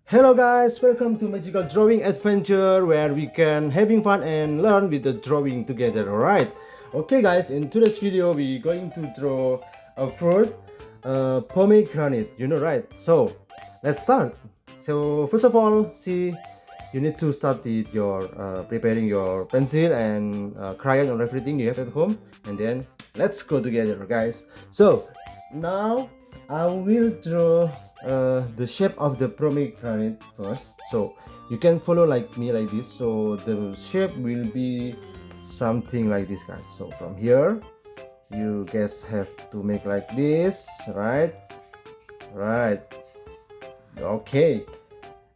Hello guys, welcome to Magical Drawing Adventure where we can having fun and learn with the drawing together, alright? Okay guys, in today's video we're going to draw a fruit, pomegranate, right? So, let's start. So, first of all, see, you need to start with your preparing your pencil and crayon or everything you have at home, and then let's go together guys. So, now I will draw the shape of the pomegranate first, so you can follow like me like this. So the shape will be something like this guys. So from here you guys have to make like this, right? Okay,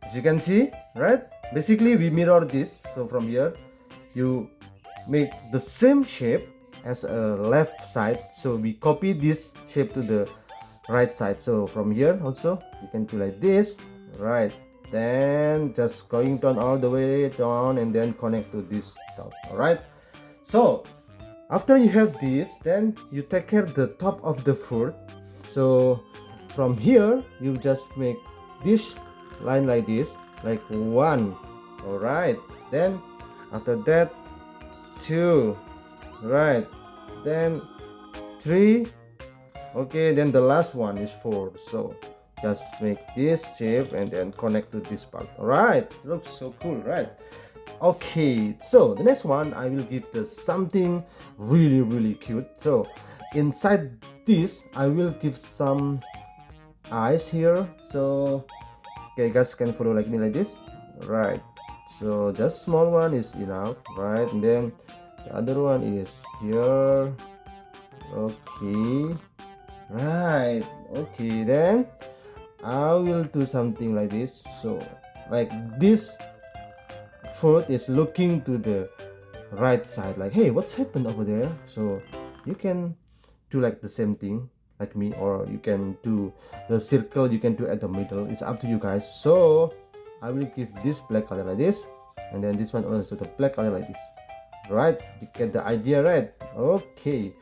as you can see, right, basically we mirror this. So from here you make the same shape as a left side, so we copy this shape to the right side. So from here also you can do like this, right? Then just going down all the way down and then connect to this top. All right, so after you have this, then you take care the top of the fruit. So from here you just make this line like this, like one. All right, then after that two, right, then three. Okay, then the last one is 4. So just make this shape and then connect to this part. All right, looks so cool, right? Okay, so the next one I will give the something really cute. So inside this I will give some eyes here. So okay, guys can follow like me like this, right? So just small one is enough, right? And then the other one is here. Okay, right. Okay, then I will do something like this. So like this fruit is looking to the right side, like, hey, what's happened over there? So you can do like the same thing like me, or you can do the circle, you can do at the middle. It's up to you guys. So I will give this black color like this, and then this one also the black color like this, right? You get the idea, right? Okay.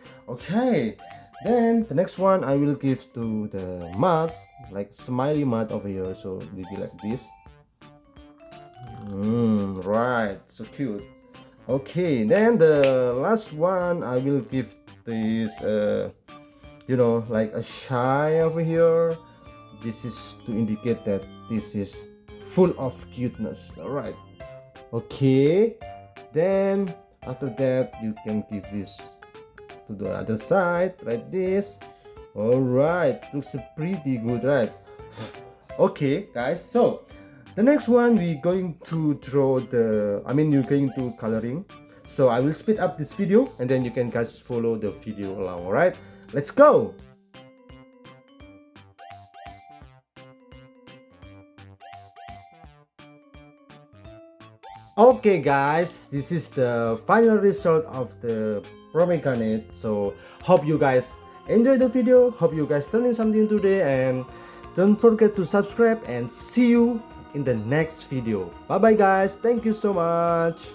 Then the next one I will give to the mouth, like smiley mouth over here. So it will be like this. Right, so cute. Okay, then the last one I will give this like a shy over here. This is to indicate that this is full of cuteness. All right. Okay, then after that you can give this to the other side like this. All right, looks pretty good, right? Okay guys, so the next one we're going to draw you're going to coloring. So I will speed up this video and then you can guys follow the video along. All right, let's go. Okay guys, this is the final result of the pomegranate. So hope you guys enjoy the video, hope you guys learning something today, and don't forget to subscribe and see you in the next video. Bye bye guys, thank you so much.